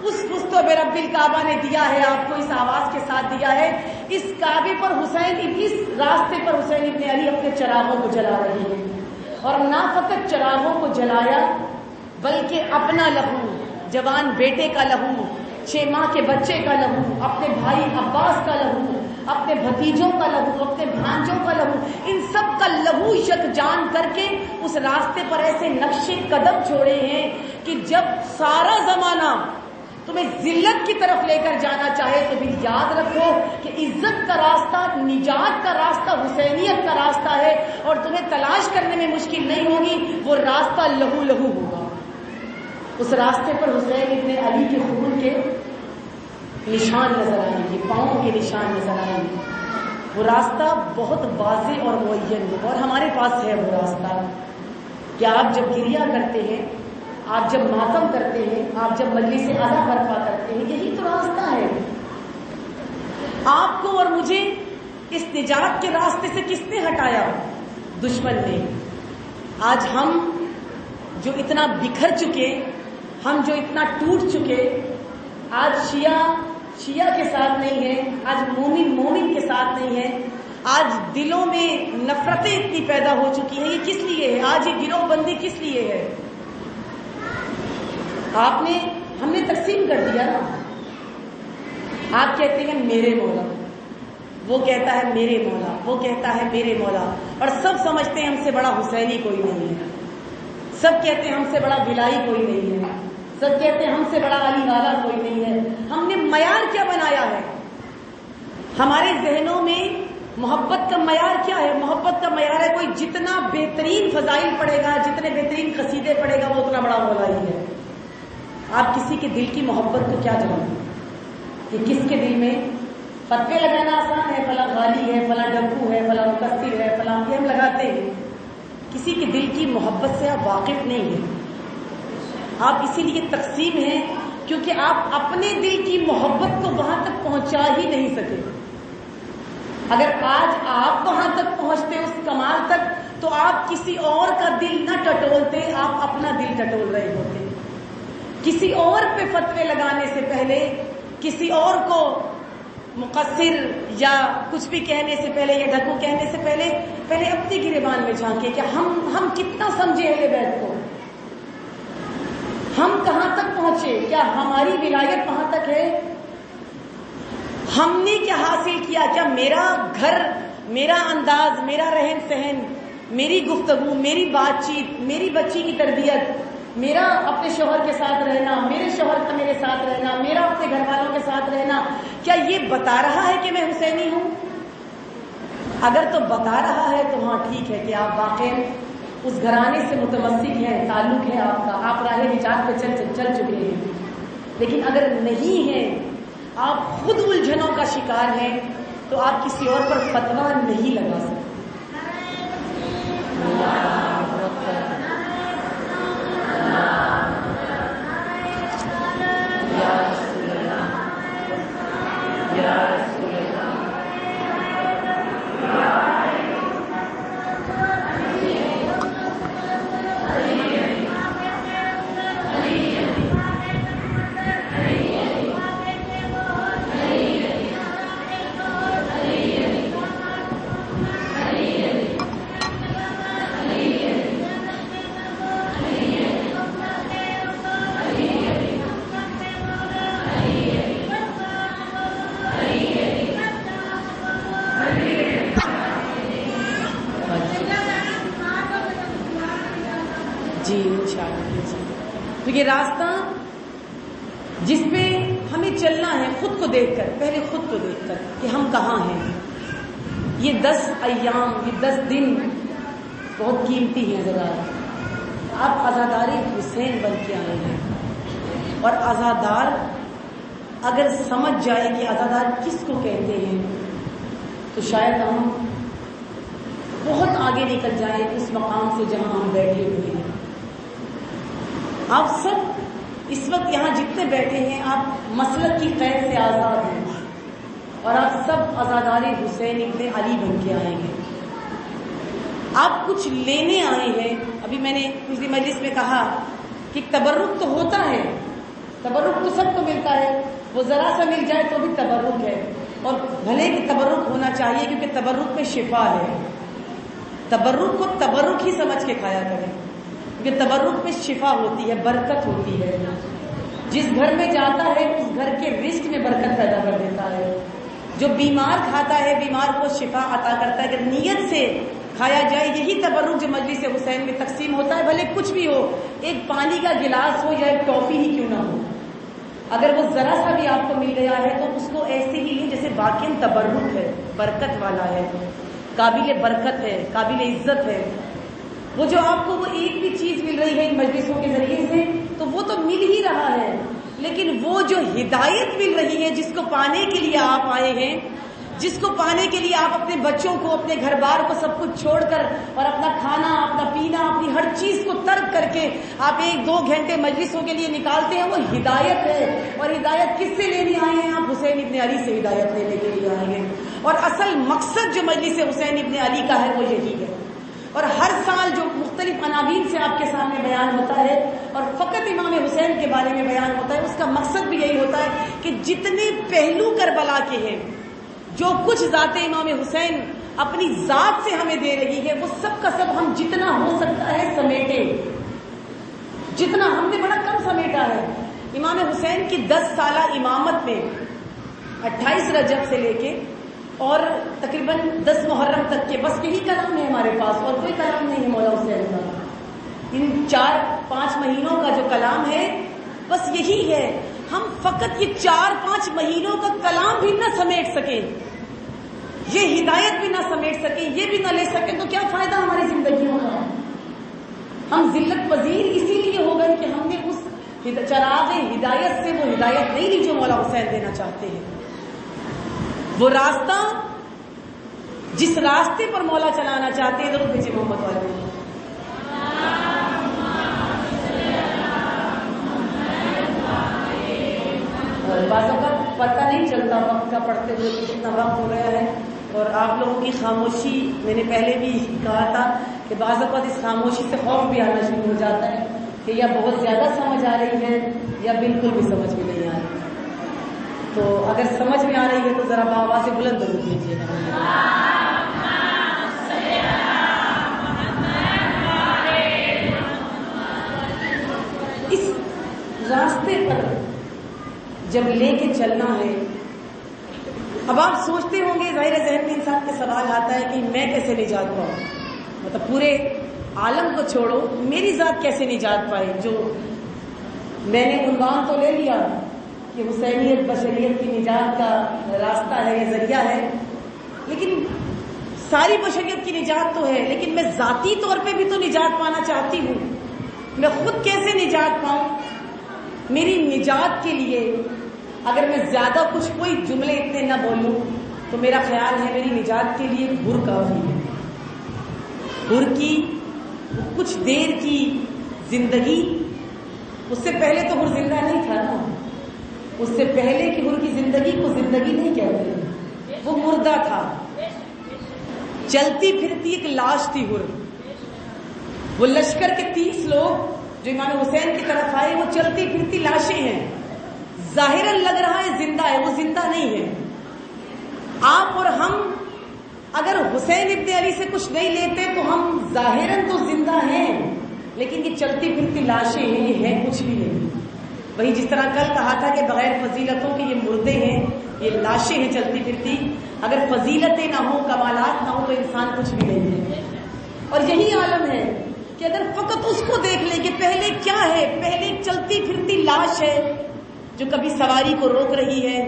اس فزتو برب الکعبہ نے دیا ہے آپ کو، اس آواز کے ساتھ دیا ہے، اس کعبے پر اس راستے پر حسین ابن علی اپنے چراغوں کو جلا رہے ہیں. اور نہ فقط چراغوں کو جلایا بلکہ اپنا لہو، جوان بیٹے کا لہو، 6 ماہ کے بچے کا لہو، اپنے بھائی عباس کا لہو، اپنے بھتیجوں کا لہو، اپنے بھانجوں کا لہو، ان سب کا لہو یک جان کر کے اس راستے پر ایسے نقش قدم چھوڑے ہیں کہ جب سارا زمانہ تمہیں ذلت کی طرف لے کر جانا چاہے تو بھی یاد رکھو کہ عزت کا راستہ، نجات کا راستہ حسینیت کا راستہ ہے، اور تمہیں تلاش کرنے میں مشکل نہیں ہوگی. وہ راستہ لہو لہو ہوگا. اس راستے پر حسین ابن علی کے خون کے نشان نظر آئیں گے، پاؤں کے نشان نظر آئیں گے. وہ راستہ بہت واضح اور معین ہے، اور ہمارے پاس ہے وہ راستہ کہ آپ جب گریہ کرتے ہیں، آپ جب ماتم کرتے ہیں، آپ جب مجلس اذا برپا کرتے ہیں، یہی تو راستہ ہے. آپ کو اور مجھے اس نجات کے راستے سے کس نے ہٹایا؟ دشمن نے. آج ہم جو اتنا بکھر چکے، ہم جو اتنا ٹوٹ چکے، آج شیعہ کے ساتھ نہیں ہے، آج مومن کے ساتھ نہیں ہے، آج دلوں میں نفرتیں اتنی پیدا ہو چکی ہیں. یہ کس لیے ہے؟ آج یہ گروہ بندی کس لیے ہے؟ ہم نے تقسیم کر دیا نا. آپ کہتے ہیں میرے مولا، وہ کہتا ہے میرے مولا، وہ کہتا ہے میرے مولا، اور سب سمجھتے ہیں ہم سے بڑا حسینی کوئی نہیں ہے. سب کہتے ہیں ہم سے بڑا بلائی کوئی نہیں ہے. سب کہتے ہیں ہم سے بڑا علی والا کوئی نہیں ہے. ہم نے معیار کیا بنایا ہے؟ ہمارے ذہنوں میں محبت کا معیار کیا ہے؟ محبت کا معیار ہے کوئی جتنا بہترین فضائل پڑھے گا، جتنے بہترین قصیدے پڑھے گا، وہ اتنا بڑا مولا ہی ہے. آپ کسی کے دل کی محبت کو کیا جانتے ہیں کہ کس کے دل میں فتوے لگانا آسان ہے، فلاں غالی ہے، فلاں ڈبو ہے، فلاں مقصر ہے، فلاں یہ ہم لگاتے ہیں. کسی کے دل کی محبت سے آپ واقف نہیں ہیں. آپ اسی لیے تقسیم ہیں کیونکہ آپ اپنے دل کی محبت کو وہاں تک پہنچا ہی نہیں سکے. اگر آج آپ وہاں تک پہنچتے اس کمال تک تو آپ کسی اور کا دل نہ ٹٹولتے، آپ اپنا دل ٹٹول رہے ہوتے. کسی اور پہ فتوے لگانے سے پہلے، کسی اور کو مقصر یا کچھ بھی کہنے سے پہلے یا ڈھکو کہنے سے پہلے اپنی گریبان میں جھانکے کہ ہم کتنا سمجھے اہل بیت کو، ہم کہاں تک پہنچے، کیا ہماری ولایت وہاں تک ہے؟ ہم نے کیا حاصل کیا؟ کیا میرا گھر، میرا انداز، میرا رہن سہن، میری گفتگو، میری بات چیت، میری بچی کی تربیت، میرا اپنے شوہر کے ساتھ رہنا، میرے شوہر کا میرے ساتھ رہنا، میرا اپنے گھر والوں کے ساتھ رہنا، کیا یہ بتا رہا ہے کہ میں حسینی ہوں؟ اگر تو بتا رہا ہے تو ہاں ٹھیک ہے کہ آپ واقعی اس گھرانے سے متمسک ہیں، تعلق ہے آپ کا، آپ راہ نجات پہ چل چکے ہیں. لیکن اگر نہیں ہے، آپ خود الجھنوں کا شکار ہیں تو آپ کسی اور پر فتویٰ نہیں لگا سکتے. جی انشاءاللہ. تو یہ راستہ جس پہ ہمیں چلنا ہے خود کو دیکھ کر، پہلے خود کو دیکھ کر کہ ہم کہاں ہیں. یہ 10 ایام، یہ 10 دن بہت قیمتی ہیں. ذرا آپ عزادار حسین بن کے آئے ہیں، اور عزادار اگر سمجھ جائے کہ عزادار کس کو کہتے ہیں تو شاید ہم بہت آگے نکل جائیں اس مقام سے جہاں ہم بیٹھے ہوئے ہیں. آپ سب اس وقت یہاں جتنے بیٹھے ہیں آپ مسلک کی قید سے آزاد ہیں، اور آپ سب عزادار حسین ابن علی بن کے آئے ہیں. آپ کچھ لینے آئے ہیں. ابھی میں نے پچھلی مجلس میں کہا کہ تبرک تو ہوتا ہے، تبرک تو سب کو ملتا ہے، وہ ذرا سا مل جائے تو بھی تبرک ہے. اور بھلے کہ تبرک ہونا چاہیے کیونکہ تبرک میں شفا ہے. تبرک کو تبرک ہی سمجھ کے کھایا کریں کیونکہ تبرک میں شفا ہوتی ہے، برکت ہوتی ہے. جس گھر میں جاتا ہے اس گھر کے رزق میں برکت پیدا کر دیتا ہے. جو بیمار کھاتا ہے بیمار کو شفا عطا کرتا ہے. اگر نیت سے کھایا جائے یہی تبرک جو مجلس حسین میں تقسیم ہوتا ہے، بھلے کچھ بھی ہو، ایک پانی کا گلاس ہو یا ایک ٹافی ہی کیوں نہ ہو، اگر وہ ذرا سا بھی آپ کو مل گیا ہے تو اس کو ایسے ہی لیں جیسے واقعی تبرک ہے، برکت والا ہے، قابل برکت ہے، قابل عزت ہے. وہ جو آپ کو وہ ایک بھی چیز مل رہی ہے ان مجلسوں کے ذریعے سے تو وہ تو مل ہی رہا ہے، لیکن وہ جو ہدایت مل رہی ہے جس کو پانے کے لیے آپ آئے ہیں، جس کو پانے کے لیے آپ اپنے بچوں کو، اپنے گھر بار کو سب کچھ چھوڑ کر اور اپنا کھانا، اپنا پینا، اپنی ہر چیز کو ترک کر کے آپ 1-2 گھنٹے مجلسوں کے لیے نکالتے ہیں، وہ ہدایت ہے. اور ہدایت کس سے لینی آئے ہیں؟ آپ حسین ابن علی سے ہدایت لینے کے لیے آئے ہیں. اور اصل مقصد جو مجلس حسین ابن علی کا ہے وہ یہی ہے. اور ہر سال جو مختلف عناوین سے آپ کے سامنے بیان ہوتا ہے اور فقط امام حسین کے بارے میں بیان ہوتا ہے، اس کا مقصد بھی یہی ہوتا ہے کہ جتنے پہلو کربلا کے ہیں، جو کچھ ذات امام حسین اپنی ذات سے ہمیں دے رہی ہے، وہ سب کا سب ہم جتنا ہو سکتا ہے سمیٹے. جتنا ہم نے بڑا کم سمیٹا ہے. امام حسین کی 10 سالہ امامت میں 28 رجب سے لے کے اور تقریباً 10 محرم تک کے بس یہی کلام ہے ہمارے پاس، اور کوئی کلام نہیں ہے مولا حسین کا. ان 4-5 مہینوں کا جو کلام ہے بس یہی ہے. ہم فقط یہ 4-5 مہینوں کا کلام بھی نہ سمیٹ سکیں، یہ ہدایت بھی نہ سمیٹ سکیں، یہ بھی نہ لے سکیں تو کیا فائدہ ہماری زندگیوں کا. ہم ذلت پذیر اسی لیے ہو گئے کہ ہم نے اس چراغ ہدایت سے وہ ہدایت نہیں لی جو مولا حسین دینا چاہتے ہیں. وہ راستہ جس راستے پر مولا چلانا چاہتے ہیں، درود بھیجیے محمد والے. بعض اوقات پتہ نہیں چلتا وقت کا پڑھتے ہوئے کہ کتنا وقت ہو گیا ہے، اور آپ لوگوں کی خاموشی، میں نے پہلے بھی کہا تھا کہ بعض اوقات اس خاموشی سے خوف بھی آنا شروع ہو جاتا ہے کہ یا بہت زیادہ سمجھ آ رہی ہے یا بالکل بھی سمجھ میں نہیں آ رہی. تو اگر سمجھ میں آ رہی ہے تو ذرا بآواز سے بلند درود کیجیے گا. اس راستے پر جب لے کے چلنا ہے، اب آپ سوچتے ہوں گے، ظاہر ذہن میں انسان کے سوال آتا ہے کہ میں کیسے نجات پاؤں، مطلب پورے عالم کو چھوڑو میری ذات کیسے نجات پائے. جو میں نے عنوان تو لے لیا کہ حسینیت بشریت کی نجات کا راستہ ہے یا ذریعہ ہے، لیکن ساری بشریت کی نجات تو ہے، لیکن میں ذاتی طور پہ بھی تو نجات پانا چاہتی ہوں. میں خود کیسے نجات پاؤں؟ میری نجات کے لیے اگر میں زیادہ کچھ کوئی جملے اتنے نہ بولوں تو میرا خیال ہے میری نجات کے لیے حر کافی ہے. حر کی کچھ دیر کی زندگی، اس سے پہلے تو حر زندہ نہیں تھا نا. اس سے پہلے کہ حر کی زندگی کو زندگی نہیں کہتے، وہ مردہ تھا، چلتی پھرتی ایک لاش تھی حر. وہ لشکر کے 30 لوگ جو امام حسین کی طرف آئے وہ چلتی پھرتی لاشیں ہیں. ظاہراً لگ رہا ہے زندہ ہے، وہ زندہ نہیں ہے. آپ اور ہم اگر حسین ابن علی سے کچھ نہیں لیتے تو ہم ظاہراً تو زندہ ہیں، لیکن یہ چلتی پھرتی لاشیں ہیں، یہ ہے کچھ بھی نہیں. وہی جس طرح کل کہا تھا کہ بغیر فضیلتوں کے یہ مردے ہیں، یہ لاشیں ہیں چلتی پھرتی. اگر فضیلتیں نہ ہوں، کمالات نہ ہوں تو انسان کچھ بھی نہیں ہے. اور یہی عالم ہے کہ اگر فقط اس کو دیکھ لیں کہ پہلے کیا ہے، پہلے چلتی پھرتی لاش ہے جو کبھی سواری کو روک رہی ہے،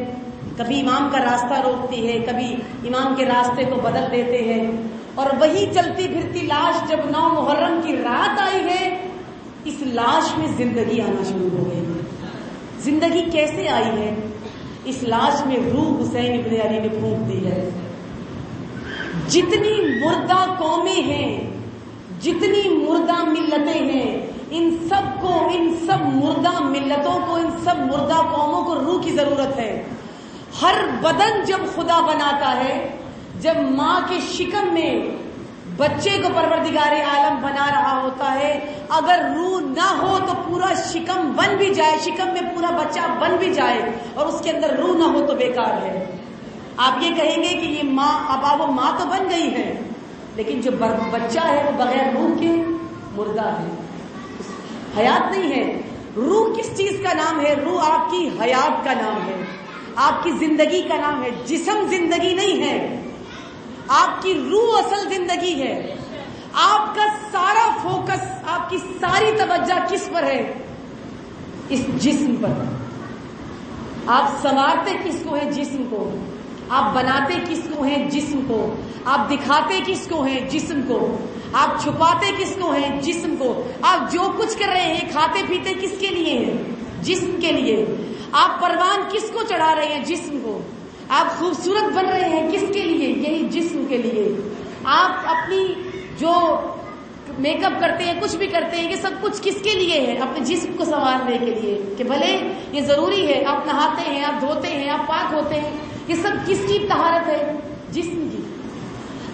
کبھی امام کا راستہ روکتی ہے، کبھی امام کے راستے کو بدل دیتے ہیں. اور وہی چلتی پھرتی لاش جب 9 محرم کی رات آئی ہے، اس لاش میں زندگی آنا شروع ہو گئی. زندگی کیسے آئی ہے؟ اس لاش میں روح حسین ابن علی نے پھونک دی ہے. جتنی مردہ قومیں ہیں، جتنی مردہ ملتیں ہیں، ان سب مردہ ملتوں کو، ان سب مردہ قوموں کو روح کی ضرورت ہے. ہر بدن جب خدا بناتا ہے، جب ماں کے شکم میں بچے کو پروردگار عالم بنا رہا ہوتا ہے، اگر روح نہ ہو تو پورا شکم بن بھی جائے، شکم میں پورا بچہ بن بھی جائے اور اس کے اندر روح نہ ہو تو بیکار ہے. آپ یہ کہیں گے کہ یہ ماں، اب وہ ماں تو بن گئی ہے، لیکن جو بچہ ہے وہ بغیر روح کے مردہ ہے، حیات نہیں ہے. روح کس چیز کا نام ہے؟ روح آپ کی حیات کا نام ہے، آپ کی زندگی کا نام ہے. جسم زندگی نہیں ہے، آپ کی روح اصل زندگی ہے. آپ کا سارا فوکس، آپ کی ساری توجہ کس پر ہے؟ اس جسم پر. آپ سنوارتے کس کو ہیں؟ جسم کو. آپ بناتے کس کو ہیں؟ جسم کو. آپ دکھاتے کس کو ہیں؟ جسم کو. آپ چھپاتے کس کو ہیں؟ جسم کو. آپ جو کچھ کر رہے ہیں، کھاتے پیتے کس کے لیے ہیں؟ جسم کے لیے. آپ پروان کس کو چڑھا رہے ہیں؟ جسم کو. آپ خوبصورت بن رہے ہیں کس کے لیے؟ یہی جسم کے لیے. آپ اپنی جو میک اپ کرتے ہیں، کچھ بھی کرتے ہیں، یہ سب کچھ کس کے لیے ہے؟ اپنے جسم کو سنوارنے کے لیے کہ بھلے یہ ضروری ہے. آپ نہاتے ہیں، آپ دھوتے ہیں، آپ پاک ہوتے ہیں، یہ سب کس کی طہارت ہے؟ جسم کی.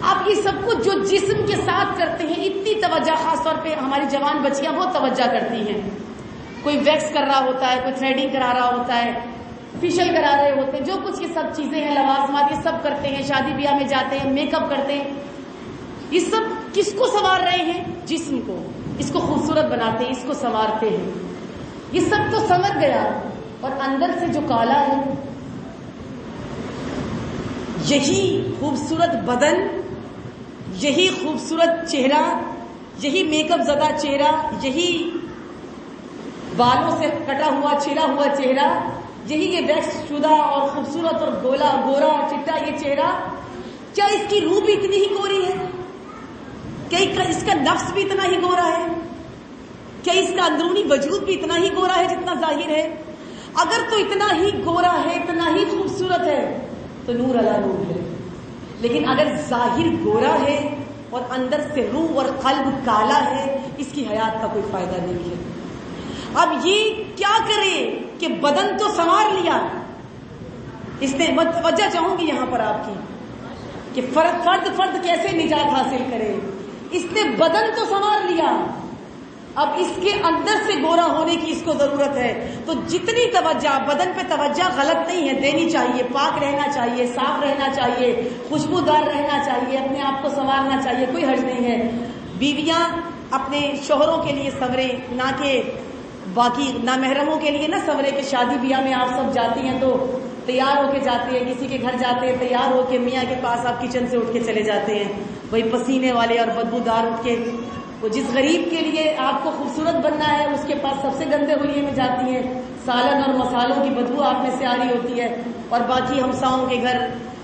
آپ یہ سب کچھ جو جسم کے ساتھ کرتے ہیں، اتنی توجہ، خاص طور پہ ہماری جوان بچیاں بہت توجہ کرتی ہیں. کوئی ویکس کر رہا ہوتا ہے، کوئی تھریڈنگ کرا رہا ہوتا ہے، فیشل کرا رہے ہوتے ہیں، جو کچھ یہ سب چیزیں ہیں، لوازمات، یہ سب کرتے ہیں. شادی بیاہ میں جاتے ہیں، میک اپ کرتے ہیں. یہ سب کس کو سنوار رہے ہیں؟ جسم کو. اس کو خوبصورت بناتے ہیں، اس کو سنوارتے ہیں. یہ سب تو سمجھ گیا، اور اندر سے جو کالا ہے، یہی خوبصورت بدن، یہی خوبصورت چہرہ، یہی میک اپ زدہ چہرہ، یہی بالوں سے کٹا ہوا چھلا ہوا چہرہ، یہی یہ ویکس شدہ اور خوبصورت اور گورا اور چٹا یہ چہرہ، کیا اس کی روح بھی اتنی ہی گوری ہے؟ کیا اس کا نفس بھی اتنا ہی گورا ہے؟ کیا اس کا اندرونی وجود بھی اتنا ہی گورا ہے جتنا ظاہر ہے؟ اگر تو اتنا ہی گورا ہے، اتنا ہی خوبصورت ہے تو نور علی نور ہے. لیکن اگر ظاہر گورا ہے اور اندر سے روح اور قلب کالا ہے، اس کی حیات کا کوئی فائدہ نہیں ہے. اب یہ کیا کرے کہ بدن تو سنوار لیا، اس نے توجہ چاہوں گی یہاں پر آپ کی کہ فرد کیسے نجات حاصل کرے. اس نے بدن تو سنوار لیا، اب اس کے اندر سے گورا ہونے کی اس کو ضرورت ہے. تو جتنی توجہ بدن پہ، توجہ غلط نہیں ہے، دینی چاہیے. پاک رہنا چاہیے، صاف رہنا چاہیے، خوشبودار رہنا چاہیے، اپنے آپ کو سنوارنا چاہیے، کوئی حرج نہیں ہے. بیویاں اپنے شوہروں کے لیے سنوریں، نہ کہ باقی نامحرموں کے لیے نہ سنورے. کہ شادی بیاہ میں آپ سب جاتی ہیں تو تیار ہو کے جاتے ہیں، کسی کے گھر جاتے ہیں تیار ہو کے، میاں کے پاس آپ کچن سے اٹھ کے چلے جاتے ہیں، وہی پسینے والے اور بدبودار اٹھ کے. وہ جس غریب کے لیے آپ کو خوبصورت بننا ہے، اس کے پاس سب سے گندے ہولیے میں جاتی ہیں، سالن اور مسالوں کی بدبو آپ میں سے آ رہی ہوتی ہے. اور باقی ہمساؤں کے گھر،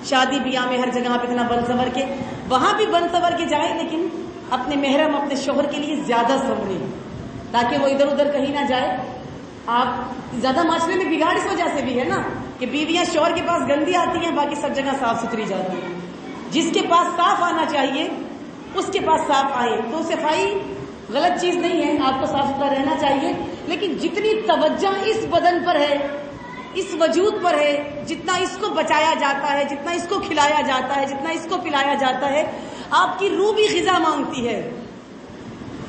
شادی بیاہ میں، ہر جگہ پہ اتنا بن سنور کے، وہاں بھی بن سنور کے جائیں، لیکن اپنے محرم، اپنے شوہر کے لیے زیادہ سنوریں تاکہ وہ ادھر ادھر کہیں نہ جائے. آپ زیادہ معاشرے میں بگاڑ اس وجہ سے بھی ہے نا کہ بیویاں شوہر کے پاس گندی آتی ہیں، باقی سب جگہ صاف ستھری جاتی ہیں. جس کے پاس صاف آنا چاہیے اس کے پاس صاف آئے. تو صفائی غلط چیز نہیں ہے، آپ کو صاف ستھرا رہنا چاہیے، لیکن جتنی توجہ اس بدن پر ہے، اس وجود پر ہے، جتنا اس کو بچایا جاتا ہے، جتنا اس کو کھلایا جاتا ہے، جتنا اس کو پلایا جاتا ہے، آپ کی روح بھی غذا مانگتی ہے،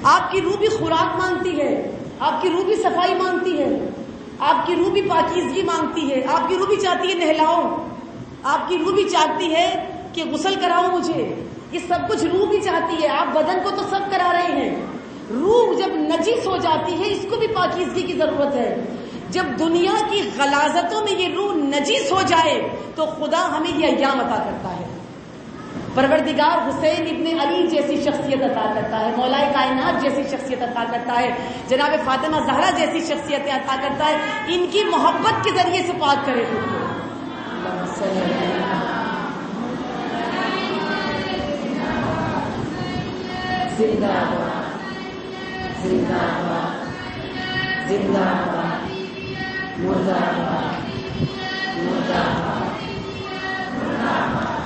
آپ کی روح بھی خوراک مانگتی ہے، آپ کی روح بھی صفائی مانگتی ہے، آپ کی روح بھی پاکیزگی مانگتی ہے، آپ کی روح بھی چاہتی ہے نہلاؤ، آپ کی روح بھی چاہتی ہے کہ غسل کراؤ مجھے. یہ سب کچھ روح بھی چاہتی ہے. آپ بدن کو تو سب کرا رہے ہیں، روح جب نجس ہو جاتی ہے اس کو بھی پاکیزگی کی ضرورت ہے. جب دنیا کی غلاظتوں میں یہ روح نجس ہو جائے تو خدا ہمیں یہ ایام عطا کرتا ہے. پروردگار حسین ابن علی جیسی شخصیت عطا کرتا ہے، مولا کائنات جیسی شخصیت عطا کرتا ہے، جناب فاطمہ زہرا جیسی شخصیتیں عطا کرتا ہے. ان کی محبت کے ذریعے سے پاک کرے خود کو. زندہ باد، زندہ باد، زندہ باد، مردہ باد، مردہ باد، مردہ باد.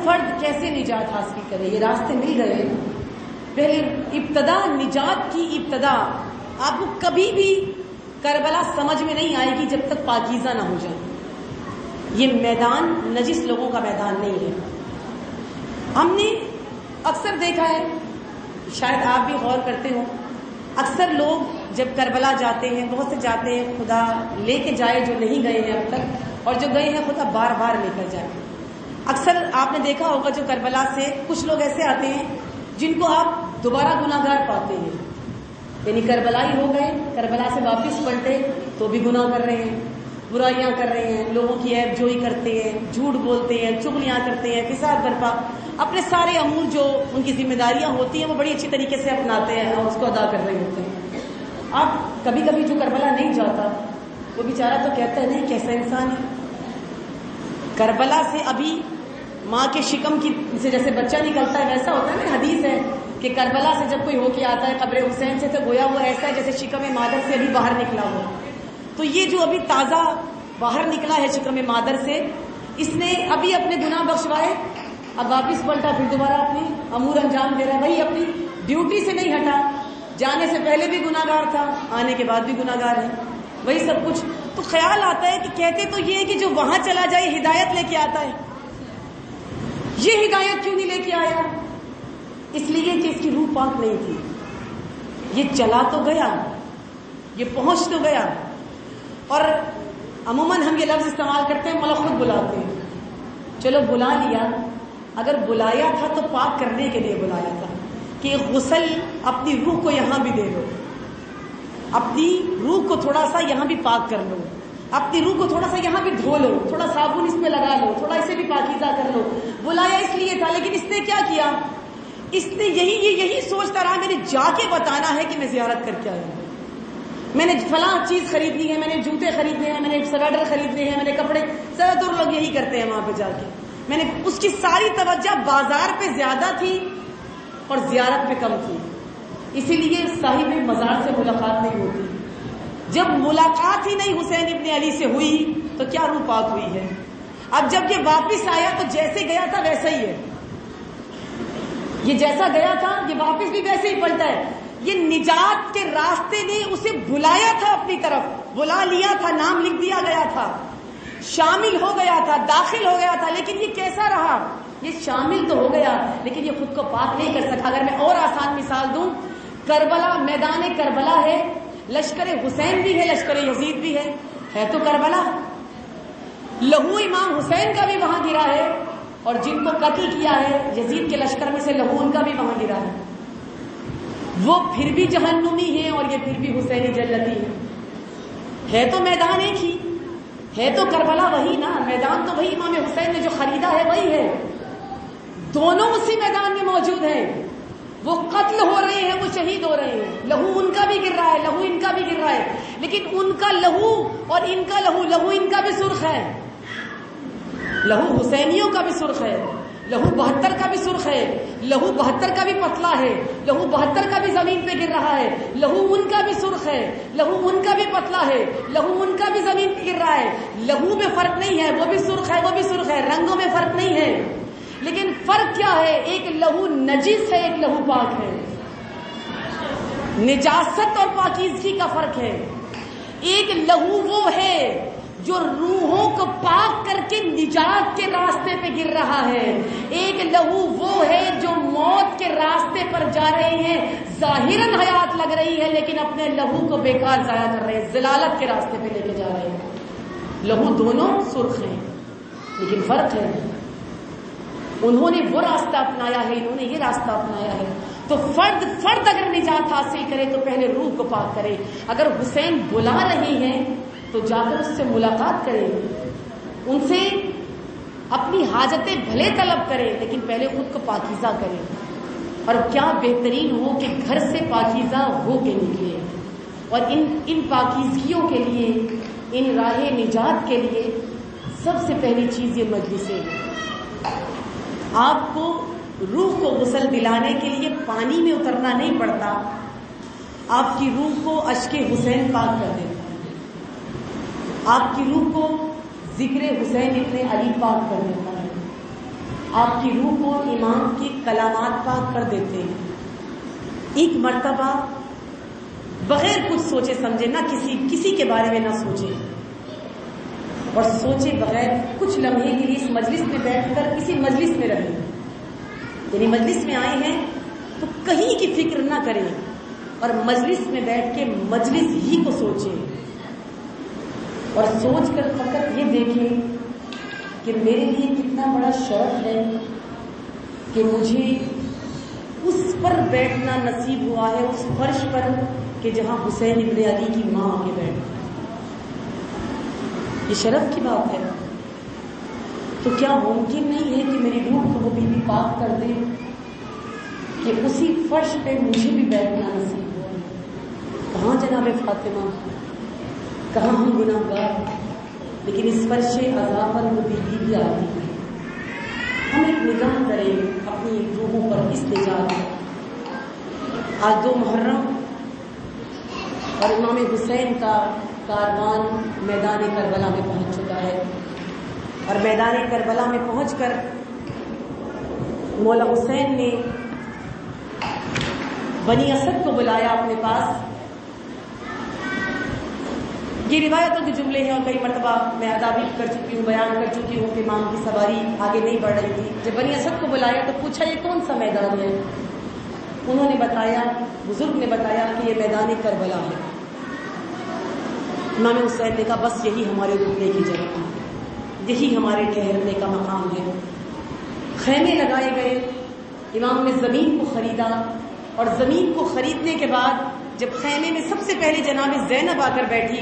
فرد کیسے نجات حاصل کرے؟ یہ راستے مل گئے. پہلے ابتدا، نجات کی ابتدا آپ کو کبھی بھی کربلا سمجھ میں نہیں آئے گی جب تک پاکیزہ نہ ہو جائے. یہ میدان نجس لوگوں کا میدان نہیں ہے. ہم نے اکثر دیکھا ہے، شاید آپ بھی غور کرتے ہو، اکثر لوگ جب کربلا جاتے ہیں، بہت سے جاتے ہیں، خدا لے کے جائے جو نہیں گئے ہیں اب تک، اور جو گئے ہیں خدا بار بار لے کر جائے. اکثر آپ نے دیکھا ہوگا جو کربلا سے کچھ لوگ ایسے آتے ہیں جن کو آپ دوبارہ گناہگار پاتے ہیں، یعنی کربلا ہی ہو گئے، کربلا سے واپس پلٹے تو بھی گناہ کر رہے ہیں، برائیاں کر رہے ہیں، لوگوں کی عیب جوئی کرتے ہیں، جھوٹ بولتے ہیں، چغلیاں کرتے ہیں، فساد برپا، اپنے سارے امور جو ان کی ذمہ داریاں ہوتی ہیں وہ بڑی اچھی طریقے سے اپناتے ہیں اور اس کو ادا کر رہے ہوتے ہیں. آپ کبھی کبھی جو کربلا نہیں جاتا وہ بیچارہ تو کہتا ہے نہیں کیسا انسان ہے. کربلا سے ابھی ماں کے شکم کی سے جیسے بچہ نکلتا ہے ویسا ہوتا ہے نا. حدیث ہے کہ کربلا سے جب کوئی ہو کے آتا ہے قبر حسین سے تو گویا وہ ایسا ہے جیسے شکم مادر سے ابھی باہر نکلا ہو. تو یہ جو ابھی تازہ باہر نکلا ہے شکم مادر سے، اس نے ابھی اپنے گناہ بخشوائے، اب واپس پلٹا، پھر دوبارہ اپنی امور انجام دے رہا ہے. وہی اپنی ڈیوٹی سے نہیں ہٹا، جانے سے پہلے بھی گناہگار تھا، آنے کے بعد بھی گناہگار ہے، وہی سب کچھ. تو خیال آتا ہے کہ کہتے تو یہ ہے کہ جو وہاں چلا جائے ہدایت لے کے آتا ہے، یہ ہدایت کیوں نہیں لے کے آیا؟ اس لیے کہ اس کی روح پاک نہیں تھی. یہ چلا تو گیا، یہ پہنچ تو گیا، اور عموماً ہم یہ لفظ استعمال کرتے ہیں، مولا خود بلاتے ہیں. چلو بلا لیا، اگر بلایا تھا تو پاک کرنے کے لیے بلایا تھا کہ غسل اپنی روح کو یہاں بھی دے دو، اپنی روح کو تھوڑا سا یہاں بھی پاک کر لو، اپنی روح کو تھوڑا سا یہاں بھی دھو لو، تھوڑا صابن اس میں لگا لو، تھوڑا اسے بھی پاکیزہ کر لو. بلایا اس لیے تھا، لیکن اس نے کیا کیا؟ اس نے یہی سوچتا رہا میں نے جا کے بتانا ہے کہ میں زیارت کر کے آیا ہوں، میں نے فلاں چیز خریدنی ہے، میں نے جوتے خریدنے ہیں، میں نے سویٹر خریدنے ہیں، میں نے کپڑے. زیادہ تر لوگ یہی کرتے ہیں وہاں پہ جا کے. میں نے اس کی ساری توجہ بازار پہ زیادہ تھی اور زیارت پہ کم تھی، اسی لیے صاحب مزار سے ملاقات نہیں ہوتی. جب ملاقات ہی نہیں حسین ابن علی سے ہوئی تو کیا روح پاک ہوئی ہے؟ اب جب یہ واپس آیا تو جیسے گیا تھا ویسا ہی ہے. یہ جیسا گیا تھا یہ واپس بھی ویسے ہی پلٹا ہے. یہ نجات کے راستے نے اسے بلایا تھا، اپنی طرف بلا لیا تھا، نام لکھ دیا گیا تھا، شامل ہو گیا تھا، داخل ہو گیا تھا. لیکن یہ کیسا رہا؟ یہ شامل تو ہو گیا لیکن یہ خود کو پاک نہیں کر سکا. اگر میں اور آسان مثال دوں، کربلا میدان کربلا ہے، لشکر حسین بھی ہے، لشکر یزید بھی ہے تو کربلا. لہو امام حسین کا بھی وہاں گرا ہے، اور جن کو قتل کیا ہے یزید کے لشکر میں سے لہو ان کا بھی وہاں گرا ہے. وہ پھر بھی جہنمی ہیں اور یہ پھر بھی حسینی جنتی ہے تو میدان ایک ہی ہے. تو کربلا وہی نا، میدان تو وہی امام حسین نے جو خریدا ہے وہی ہے، دونوں اسی میدان میں موجود ہیں. وہ قتل ہو رہے ہیں، وہ شہید ہو رہے ہیں، لہو ان کا بھی گر رہا ہے، لہو ان کا بھی گر رہا ہے، لیکن ان کا لہو اور ان کا لہو ان کا بھی سرخ ہے، لہو حسینیوں کا بھی سرخ ہے، لہو 72 کا بھی سرخ ہے، لہو 72 کا بھی پتلا ہے، لہو 72 کا بھی زمین پہ گر رہا ہے، لہو ان کا بھی سرخ ہے، لہو ان کا بھی پتلا ہے، لہو ان کا بھی زمین پہ گر رہا ہے، لہو میں فرق نہیں ہے، وہ بھی سرخ ہے وہ بھی سرخ ہے، رنگوں میں فرق نہیں ہے، لیکن فرق کیا ہے؟ ایک لہو نجس ہے، ایک لہو پاک ہے، نجاست اور پاکیزگی کا فرق ہے۔ ایک لہو وہ ہے جو روحوں کو پاک کر کے نجات کے راستے پہ گر رہا ہے، ایک لہو وہ ہے جو موت کے راستے پر جا رہے ہیں، ظاہراً حیات لگ رہی ہے لیکن اپنے لہو کو بیکار ضائع کر رہے ہیں، ضلالت کے راستے پہ لے کے جا رہے ہیں۔ لہو دونوں سرخ ہیں لیکن فرق ہے، انہوں نے وہ راستہ اپنایا ہے، انہوں نے یہ راستہ اپنایا ہے۔ تو فرد اگر نجات حاصل کرے تو پہلے روح کو پاک کرے۔ اگر حسین بلا رہے ہیں تو جا کر اس سے ملاقات کرے، ان سے اپنی حاجتیں بھلے طلب کرے لیکن پہلے خود کو پاکیزہ کرے۔ اور کیا بہترین ہو کہ گھر سے پاکیزہ ہو کے نکلے، اور ان پاکیزگیوں کے لیے، ان راہ نجات کے لیے سب سے پہلی چیز یہ مجلس ہے۔ آپ کو روح کو غسل دلانے کے لیے پانی میں اترنا نہیں پڑتا، آپ کی روح کو اشک حسین پاک کر دیتا ہے، آپ کی روح کو ذکر حسین ابن علی پاک کر دیتا ہے، آپ کی روح کو امام کی کلامات پاک کر دیتے ہیں۔ ایک مرتبہ بغیر کچھ سوچے سمجھے، نہ کسی کے بارے میں نہ سوچے، اور سوچے بغیر کچھ لمحے کے لیے اس مجلس میں بیٹھ کر کسی مجلس میں رہیں، یعنی مجلس میں آئے ہیں تو کہیں کی فکر نہ کریں، اور مجلس میں بیٹھ کے مجلس ہی کو سوچیں، اور سوچ کر فقط یہ دیکھیں کہ میرے لیے کتنا بڑا شرف ہے کہ مجھے اس پر بیٹھنا نصیب ہوا ہے، اس فرش پر کہ جہاں حسین ابن علی کی ماں آ کے بیٹھی۔ یہ شرف کی بات ہے۔ تو کیا ممکن نہیں ہے کہ میری روح کو وہ بی بی پاک کر دے کہ اسی فرش پہ مجھے بھی بیٹھنا نصیب ہو؟ کہاں جناب فاطمہ، کہاں ہم گناہگار، لیکن اس فرش عذاب پر وہ بی بی بھی آتی ہے۔ ہم ایک نگاہ کریں اپنی روحوں پر اس نجات۔ آج 2 محرم اور امام حسین کا کاروان میدان کربلا میں پہنچ چکا ہے، اور میدان کربلا میں پہنچ کر مولا حسین نے بنی اسد کو بلایا اپنے پاس۔ یہ روایتوں کے جملے ہیں، اور کئی مرتبہ میں ادا بھی کر چکی ہوں، بیان کر چکی ہوں کہ امام کی سواری آگے نہیں بڑھ رہی تھی۔ جب بنی اسد کو بلایا تو پوچھا یہ کون سا میدان ہے؟ انہوں نے بتایا، بزرگ نے بتایا کہ یہ میدان کربلا ہے۔ امام حسین نے کہا بس یہی ہمارے رکنے کی جگہ ہے، یہی ہمارے ٹھہرنے کا مقام ہے۔ خیمے لگائے گئے، امام نے زمین کو خریدا، اور زمین کو خریدنے کے بعد جب خیمے میں سب سے پہلے جناب زینب آ کر بیٹھی،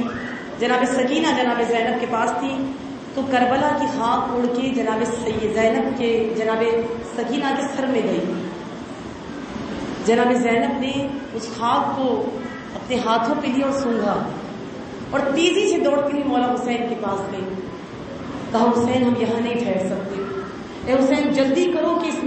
جناب سکینہ جناب زینب کے پاس تھی، تو کربلا کی خاک اڑ کے جناب زینب کے جناب سکینہ کے سر میں گئی۔ جناب زینب نے اس خاک کو اپنے ہاتھوں پہ لیا اور سونگھا، اور تیزی سے دوڑ کے مولا حسین کے پاس گئی۔ کہا حسین ہم یہاں نہیں ٹھہر سکتے، اے حسین جلدی کرو کہ اس میں